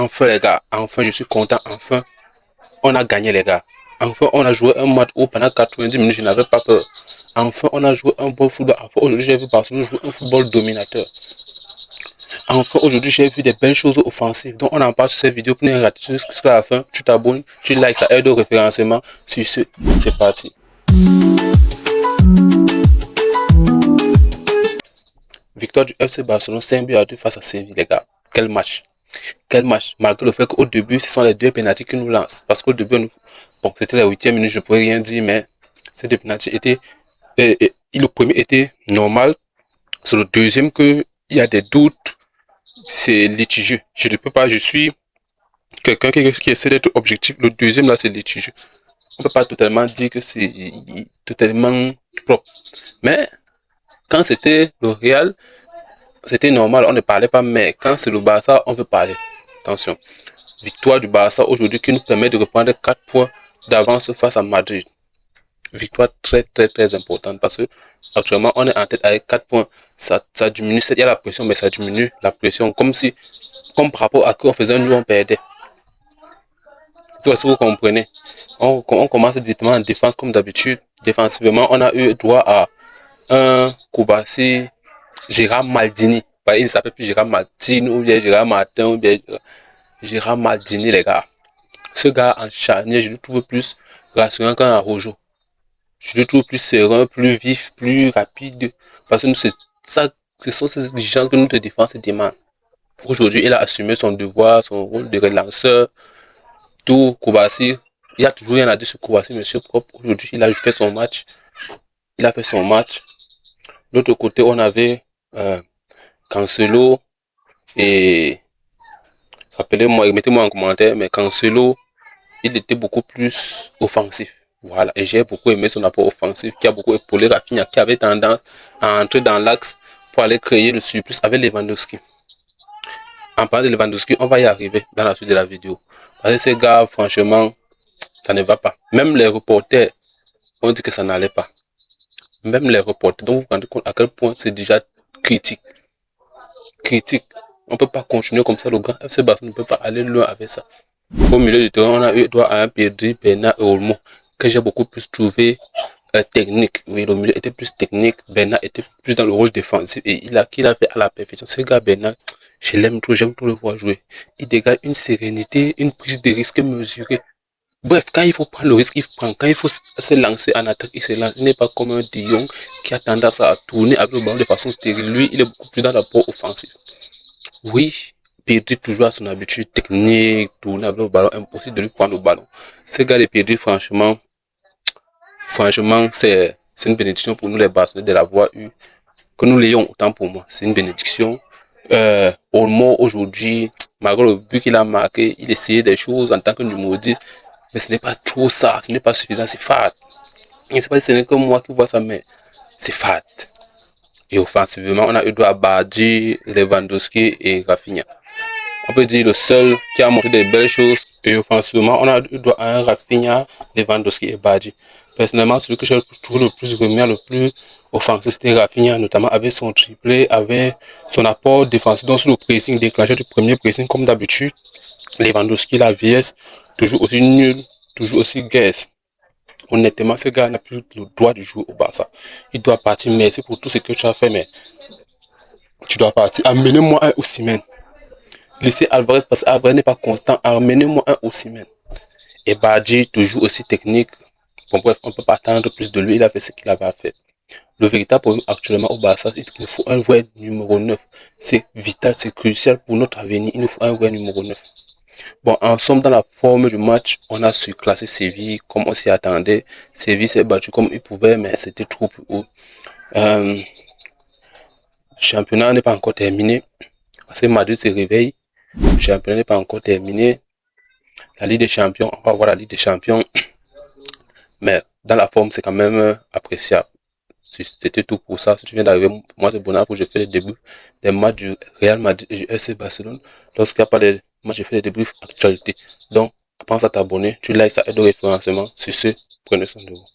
Enfin les gars, enfin je suis content, enfin on a gagné les gars. Enfin on a joué un match où pendant 90 minutes je n'avais pas peur. Enfin on a joué un bon football. Enfin aujourd'hui j'ai vu Barcelone jouer un football dominateur. Enfin aujourd'hui j'ai vu des belles choses offensives. Donc on en parle sur cette vidéo pour nous rater jusqu'à la fin. Tu t'abonnes, tu likes, ça aide au référencement. Sur ce, c'est parti. Victoire du FC Barcelone 5-2 face à Séville les gars. Quel match. Quel match, malgré le fait qu'au début, ce sont les deux pénaltys qui nous lancent. Parce qu'au début, bon, c'était la 8e minute, je ne pouvais rien dire, mais ces deux pénaltys étaient. Le premier était normal. C'est le deuxième qu'il y a des doutes. C'est litigieux. Je ne peux pas, je suis quelqu'un qui essaie d'être objectif. Le deuxième, là, c'est litigieux. On ne peut pas totalement dire que c'est totalement propre. Mais quand c'était le Real, c'était normal, on ne parlait pas, mais quand c'est le Barça, on veut parler. Attention. Victoire du Barça aujourd'hui qui nous permet de reprendre 4 points d'avance face à Madrid. Victoire très importante parce que actuellement on est en tête avec 4 points. Ça diminue, il y a la pression, mais ça diminue la pression comme par rapport à qu'on faisait nous on perdait. C'est ce que vous comprenez. On commence directement en défense comme d'habitude. Défensivement, on a eu droit à un Koubassi, Gérard Maldini. Il ne s'appelle plus Gérard Martin ou bien Gérard Martin ou bien Gérard Maldini les gars. Ce gars en charnière, je le trouve plus rassurant qu'un Araujo. Je le trouve plus serein, plus vif, plus rapide. Parce que nous, ce sont ces exigences que notre défense demande. Aujourd'hui, il a assumé son devoir, son rôle de relanceur. Tout Koubassi, il y a toujours rien à dire sur Koubassi, monsieur propre. Aujourd'hui, il a fait son match. Il a fait son match. De l'autre côté, on avait Cancelo et rappelez-moi, mettez-moi en commentaire, mais Cancelo, il était beaucoup plus offensif. Voilà, et j'ai beaucoup aimé son apport offensif qui a beaucoup épaulé Rafinha qui avait tendance à entrer dans l'axe pour aller créer le surplus avec Lewandowski. En parlant de Lewandowski, on va y arriver dans la suite de la vidéo. Parce que ces gars, franchement, ça ne va pas. Même les reporters ont dit que ça n'allait pas. Même les reporters, donc vous vous rendez compte à quel point c'est déjà critique. Critique. On ne peut pas continuer comme ça, le grand FC Barcelone ne peut pas aller loin avec ça. Au milieu du terrain, on a eu droit à un Pedri, Bernat et Olmo que j'ai beaucoup plus trouvé technique. Oui, le milieu était plus technique. Bernat était plus dans le rôle défensif et qu'il a fait à la perfection. Ce gars Bernat, je l'aime trop, j'aime trop le voir jouer. Il dégage une sérénité, une prise de risque mesurée. Bref, quand il faut prendre le risque, il prend. Quand il faut se lancer en attaque, il se lance. Il n'est pas comme un De Jong qui a tendance à tourner avec le ballon de façon stérile. Lui, il est beaucoup plus dans l'apport offensif. Oui, Pedri toujours à son habitude technique, tourner avec le ballon, impossible de lui prendre le ballon. Ce gars de Pedri, franchement, c'est une bénédiction pour nous les Barcelonais de l'avoir eu. Que nous l'ayons autant pour moi, c'est une bénédiction. Olmo aujourd'hui, malgré le but qu'il a marqué, il essayait des choses en tant que numéro 10, mais ce n'est pas trop ça, ce n'est pas suffisant, c'est fade. Je ne sais pas si ce n'est que moi qui vois ça, mais c'est fade. Et offensivement, on a eu droit à Badji, Lewandowski et Rafinha. On peut dire le seul qui a montré des belles choses. Et offensivement, on a eu droit à un Rafinha, Lewandowski et Badji. Personnellement, celui que j'ai trouvé le plus remuant, le plus offensif, c'était Rafinha, notamment avec son triplé, avec son apport défensif, donc sur le pressing déclenché du premier pressing, comme d'habitude. Lewandowski, la vieillesse, toujours aussi nul, toujours aussi guesse. Honnêtement, ce gars n'a plus le droit de jouer au Barça. Il doit partir. Merci pour tout ce que tu as fait, mais tu dois partir. Amenez-moi un Osimhen. Laissez Alvarez parce qu'Alvarez n'est pas constant. Amenez-moi un Osimhen. Et Badji, toujours aussi technique. Bon, bref, on ne peut pas attendre plus de lui. Il a fait ce qu'il avait à faire. Le véritable problème actuellement au Barça, c'est qu'il faut un vrai numéro 9. C'est vital, c'est crucial pour notre avenir. Il nous faut un vrai numéro 9. Bon, en somme, dans la forme du match, on a surclassé Séville comme on s'y attendait. Séville s'est battu comme il pouvait, mais c'était trop plus haut. Le championnat n'est pas encore terminé. Parce que Madrid se réveille. Le championnat n'est pas encore terminé. La Ligue des Champions, on va voir la Ligue des Champions. Mais dans la forme, c'est quand même appréciable. C'était tout pour ça. Si tu viens d'arriver, moi c'est Bonaparte, je fais les débuts des matchs du Real Madrid et du FC Barcelone. Lorsqu'il n'y a pas de matchs, je fais les débuts actualité. Donc, pense à t'abonner, tu likes, ça aide au référencement. Sur ce, prenez soin de vous.